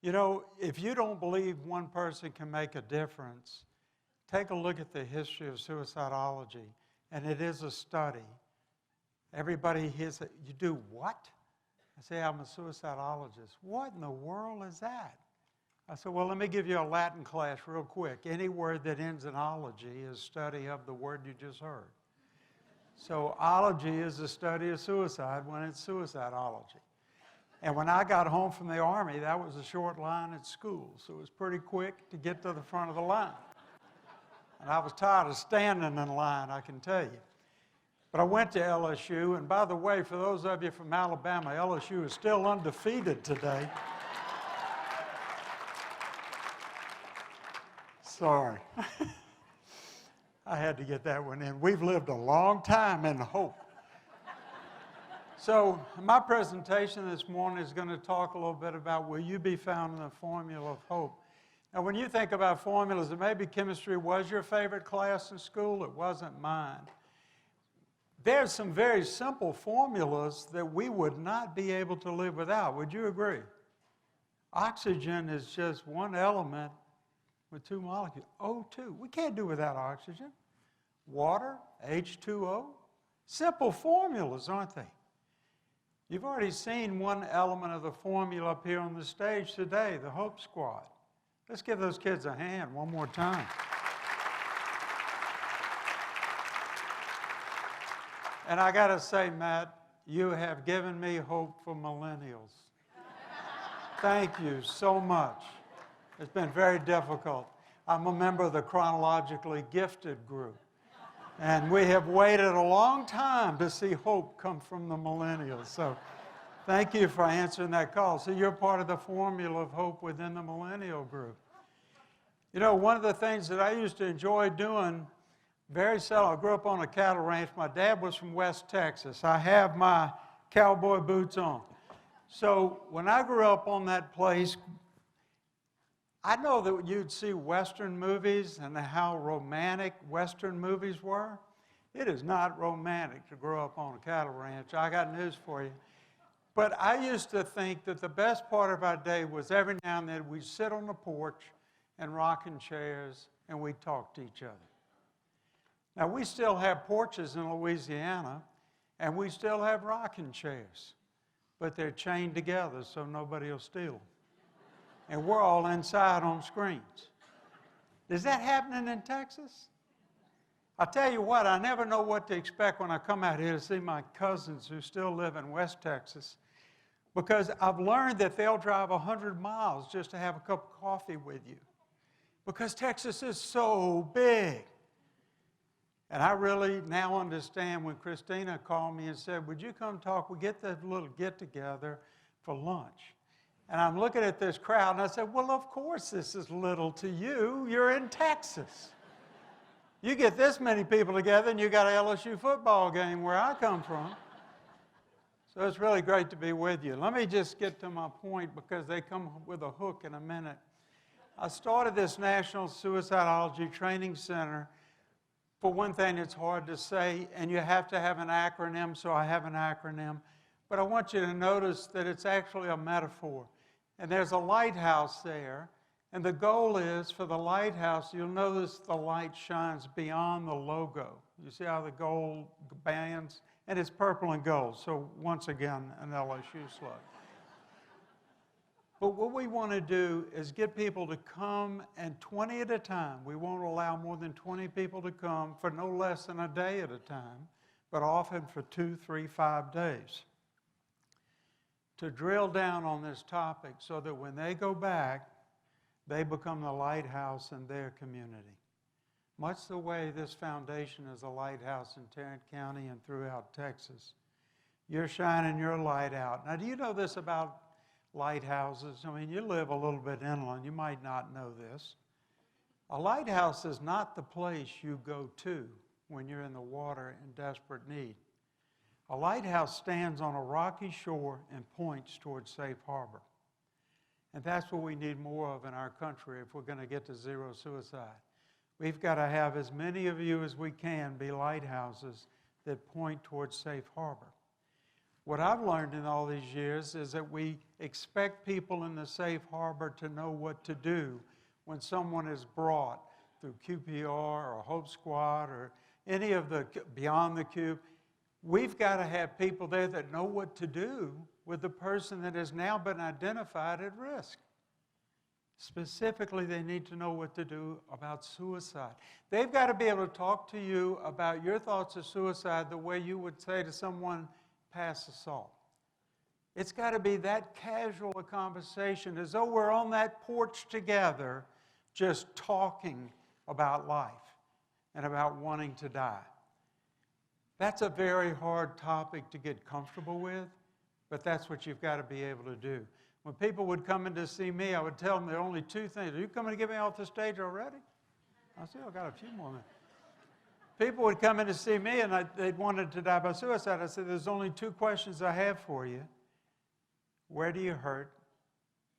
You know, if you don't believe one person can make a difference, take a look at the history of suicidology, and it is a study. Everybody hears it. You do what? I say, I'm a suicidologist. What in the world is that? I said, well, let me give you a Latin class real quick. Any word that ends in ology is study of the word you just heard. So ology is the study of suicide when it's suicidology. And when I got home from the Army, that was a short line at school, so it was pretty quick to get to the front of the line. And I was tired of standing in line, I can tell you. But I went to LSU, and by the way, for those of you from Alabama, LSU is still undefeated today. Sorry. I had to get that one in. We've lived a long time in hope. So my presentation this morning is going to talk a little bit about will you be found in the formula of hope. Now, when you think about formulas, and maybe chemistry was your favorite class in school, it wasn't mine. There's some very simple formulas that we would not be able to live without. Would you agree? Oxygen is just one element with two molecules. O2. We can't do without oxygen. Water, H2O. Simple formulas, aren't they? You've already seen one element of the formula up here on the stage today, the Hope Squad. Let's give those kids a hand one more time. And I got to say, Matt, you have given me hope for millennials. Thank you so much. It's been very difficult. I'm a member of the chronologically gifted group. And we have waited a long time to see hope come from the millennials. So thank you for answering that call. So you're part of the formula of hope within the millennial group. You know, one of the things that I used to enjoy doing very seldom, I grew up on a cattle ranch. My dad was from West Texas. I have my cowboy boots on. So when I grew up on that place, I know that you'd see Western movies and how romantic Western movies were. It is not romantic to grow up on a cattle ranch. I got news for you. But I used to think that the best part of our day was every now and then we'd sit on the porch and rocking chairs and we'd talk to each other. Now, we still have porches in Louisiana and we still have rocking chairs, but they're chained together so nobody will steal them. And we're all inside on screens. Is that happening in Texas? I'll tell you what, I never know what to expect when I come out here to see my cousins who still live in West Texas, because I've learned that they'll drive 100 miles just to have a cup of coffee with you, because Texas is so big. And I really now understand when Christina called me and said, would you come talk? We get that little get-together for lunch. And I'm looking at this crowd, and I said, well, of course this is little to you. You're in Texas. You get this many people together, and you got an LSU football game where I come from. So it's really great to be with you. Let me just get to my point, because they come with a hook in a minute. I started this National Suicidology Training Center. For one thing, it's hard to say, and you have to have an acronym, so I have an acronym. But I want you to notice that it's actually a metaphor. And there's a lighthouse there, and the goal is for the lighthouse, you'll notice the light shines beyond the logo. You see how the gold bands? And it's purple and gold, so once again, an LSU slug. But what we want to do is get people to come, and 20 at a time. We won't allow more than 20 people to come for no less than a day at a time, but often for 2, 3, 5 days. To drill down on this topic so that when they go back, they become the lighthouse in their community. Much the way this foundation is a lighthouse in Tarrant County and throughout Texas. You're shining your light out. Now, do you know this about lighthouses? I mean, you live a little bit inland. You might not know this. A lighthouse is not the place you go to when you're in the water in desperate need. A lighthouse stands on a rocky shore and points towards safe harbor. And that's what we need more of in our country if we're going to get to zero suicide. We've got to have as many of you as we can be lighthouses that point towards safe harbor. What I've learned in all these years is that we expect people in the safe harbor to know what to do when someone is brought through QPR or Hope Squad or any of the Beyond the Cube. We've got to have people there that know what to do with the person that has now been identified at risk. Specifically, they need to know what to do about suicide. They've got to be able to talk to you about your thoughts of suicide the way you would say to someone past assault. It's got to be that casual a conversation, as though we're on that porch together, just talking about life and about wanting to die. That's a very hard topic to get comfortable with, but that's what you've got to be able to do. When people would come in to see me, I would tell them there are only two things. Are you coming to get me off the stage already? I said, I've got a few more minutes. People would come in to see me and they'd wanted to die by suicide. I said, there's only two questions I have for you. Where do you hurt?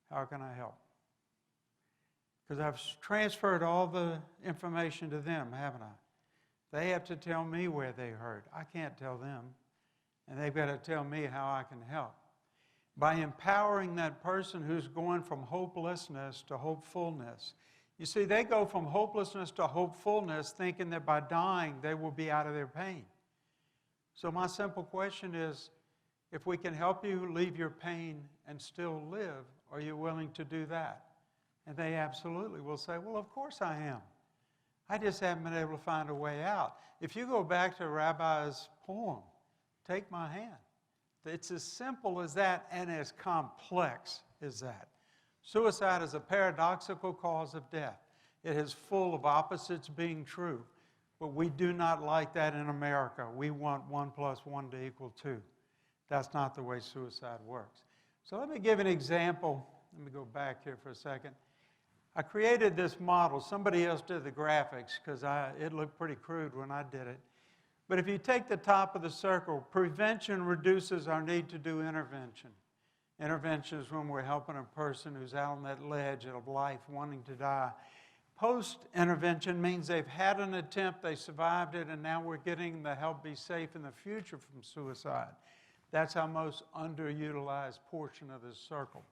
How can I help? Because I've transferred all the information to them, haven't I? They have to tell me where they hurt. I can't tell them. And they've got to tell me how I can help. By empowering that person who's going from hopelessness to hopefulness. You see, they go from hopelessness to hopefulness thinking that by dying they will be out of their pain. So my simple question is, if we can help you leave your pain and still live, are you willing to do that? And they absolutely will say, well, of course I am. I just haven't been able to find a way out. If you go back to Rabbi's poem, Take My Hand, it's as simple as that and as complex as that. Suicide is a paradoxical cause of death. It is full of opposites being true. But we do not like that in America. We want 1 + 1 = 2. That's not the way suicide works. So let me give an example. Let me go back here for a second. I created this model. Somebody else did the graphics because it looked pretty crude when I did it. But if you take the top of the circle, prevention reduces our need to do intervention. Intervention is when we're helping a person who's out on that ledge of life wanting to die. Post-intervention means they've had an attempt, they survived it, and now we're getting the help be safe in the future from suicide. That's our most underutilized portion of this circle.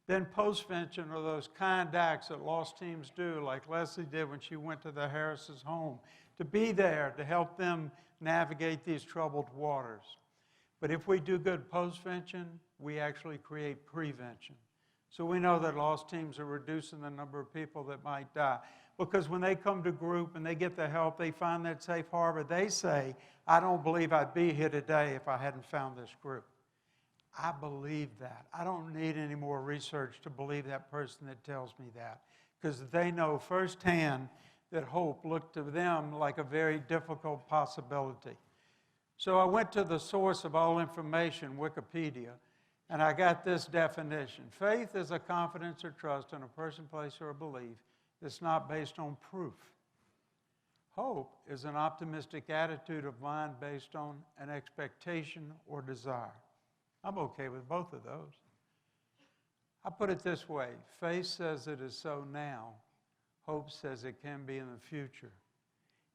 Then postvention are those kind acts that lost teams do, like Leslie did when she went to the Harris's home, to be there to help them navigate these troubled waters. But if we do good postvention, we actually create prevention. So we know that lost teams are reducing the number of people that might die. Because when they come to group and they get the help, they find that safe harbor, they say, I don't believe I'd be here today if I hadn't found this group. I believe that. I don't need any more research to believe that person that tells me that. Because they know firsthand that hope looked to them like a very difficult possibility. So I went to the source of all information, Wikipedia, and I got this definition. Faith is a confidence or trust in a person, place, or a belief that's not based on proof. Hope is an optimistic attitude of mind based on an expectation or desire. I'm okay with both of those. I put it this way. Faith says it is so now. Hope says it can be in the future.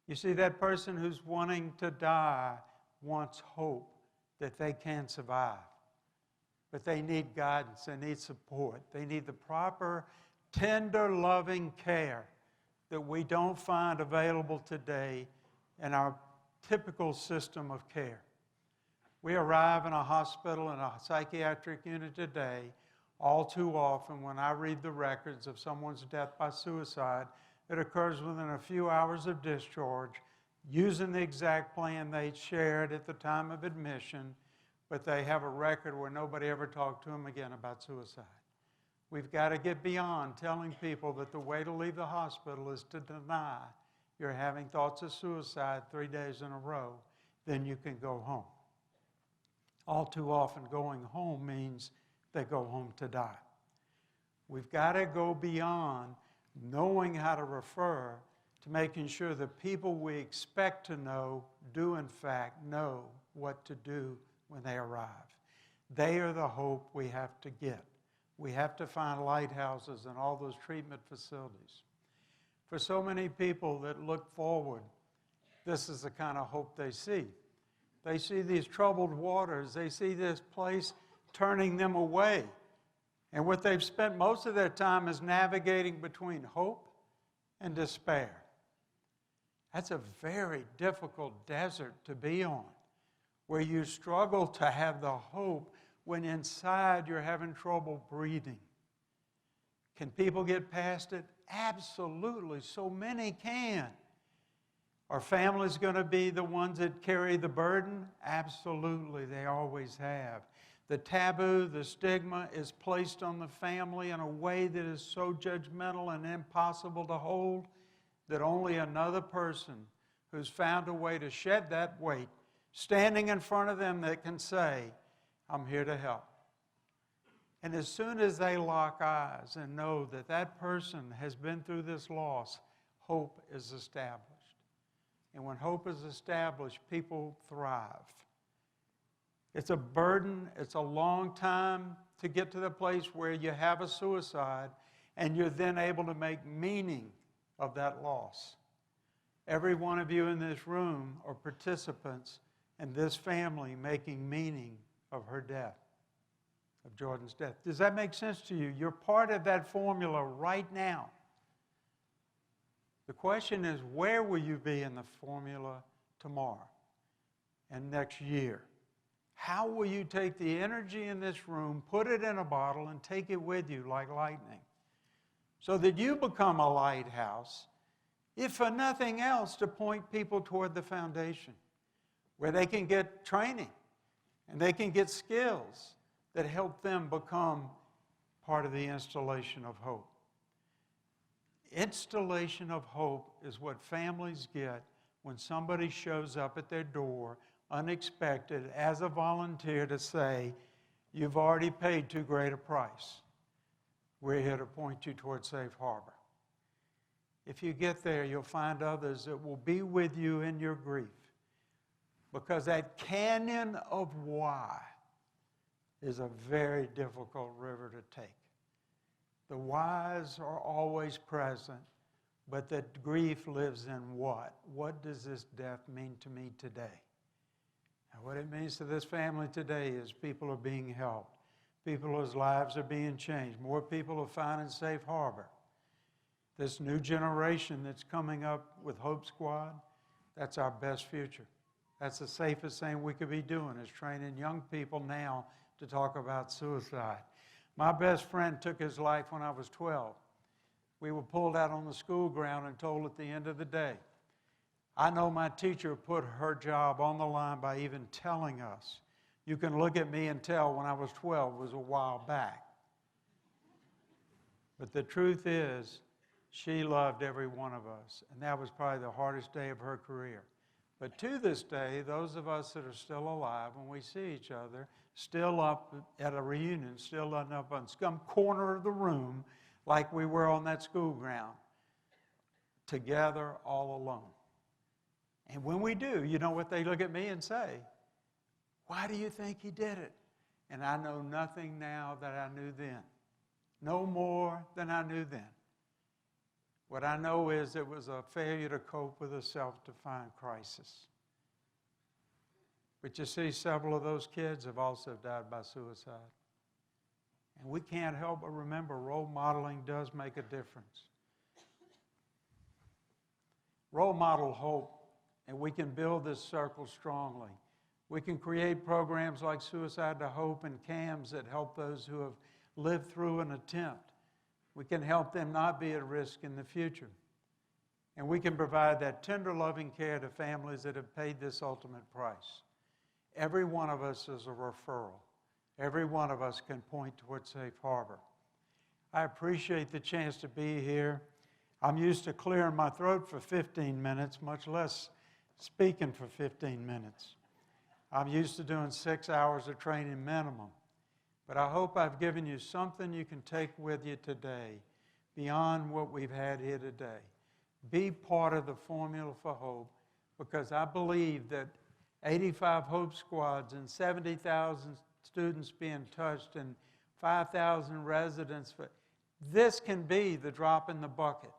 You see, that person who's wanting to die wants hope that they can survive. But they need guidance, they need support, they need the proper, tender, loving care that we don't find available today in our typical system of care. We arrive in a hospital, in a psychiatric unit today, all too often when I read the records of someone's death by suicide, it occurs within a few hours of discharge, using the exact plan they shared at the time of admission, but they have a record where nobody ever talked to them again about suicide. We've got to get beyond telling people that the way to leave the hospital is to deny you're having thoughts of suicide 3 days in a row, then you can go home. All too often, going home means they go home to die. We've got to go beyond knowing how to refer to making sure the people we expect to know do, in fact, know what to do when they arrive. They are the hope we have to get. We have to find lighthouses and all those treatment facilities. For so many people that look forward, this is the kind of hope they see. They see these troubled waters. They see this place turning them away. And what they've spent most of their time is navigating between hope and despair. That's a very difficult desert to be on, where you struggle to have the hope when inside you're having trouble breathing. Can people get past it? Absolutely. So many can. Are families going to be the ones that carry the burden? Absolutely. They always have. The taboo, the stigma is placed on the family in a way that is so judgmental and impossible to hold that only another person who's found a way to shed that weight, standing in front of them, that can say, I'm here to help. And as soon as they lock eyes and know that that person has been through this loss, hope is established. And when hope is established, people thrive. It's a burden. It's a long time to get to the place where you have a suicide and you're then able to make meaning of that loss. Every one of you in this room are participants in this family making meaning of her death, of Jordan's death. Does that make sense to you? You're part of that formula right now. The question is, where will you be in the formula tomorrow and next year? How will you take the energy in this room, put it in a bottle, and take it with you like lightning so that you become a lighthouse, if for nothing else, to point people toward the foundation where they can get training and they can get skills that help them become part of the installation of hope. Installation of hope is what families get when somebody shows up at their door unexpected as a volunteer to say, you've already paid too great a price. We're here to point you toward safe harbor. If you get there, you'll find others that will be with you in your grief, because that canyon of why is a very difficult river to take. The whys are always present, but the grief lives in what? What does this death mean to me today? And what it means to this family today is people are being helped. People whose lives are being changed. More people are finding safe harbor. This new generation that's coming up with Hope Squad, that's our best future. That's the safest thing we could be doing, is training young people now to talk about suicide. My best friend took his life when I was 12. We were pulled out on the school ground and told at the end of the day. I know my teacher put her job on the line by even telling us. You can look at me and tell when I was 12 was a while back. But the truth is, she loved every one of us, and that was probably the hardest day of her career. But to this day, those of us that are still alive, when we see each other, still up at a reunion, still up on some corner of the room like we were on that school ground, together, all alone. And when we do, you know what they look at me and say? Why do you think he did it? And I know nothing now that I knew then. No more than I knew then. What I know is it was a failure to cope with a self-defined crisis. But you see, several of those kids have also died by suicide. And we can't help but remember role modeling does make a difference. Role model hope, and we can build this circle strongly. We can create programs like Suicide to Hope and CAMS that help those who have lived through an attempt. We can help them not be at risk in the future. And we can provide that tender, loving care to families that have paid this ultimate price. Every one of us is a referral. Every one of us can point towards safe harbor. I appreciate the chance to be here. I'm used to clearing my throat for 15 minutes, much less speaking for 15 minutes. I'm used to doing 6 hours of training minimum. But I hope I've given you something you can take with you today beyond what we've had here today. Be part of the formula for hope, because I believe that 85 Hope Squads and 70,000 students being touched and 5,000 residents, this can be the drop in the bucket.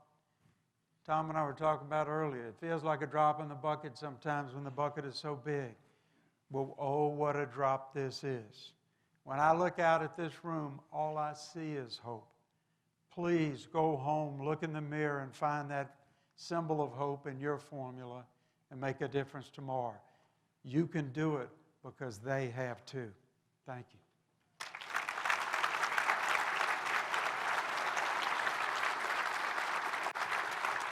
Tom and I were talking about earlier. It feels like a drop in the bucket sometimes when the bucket is so big. Well, oh, what a drop this is. When I look out at this room, all I see is hope. Please go home, look in the mirror, and find that symbol of hope in your formula and make a difference tomorrow. You can do it because they have too. Thank you.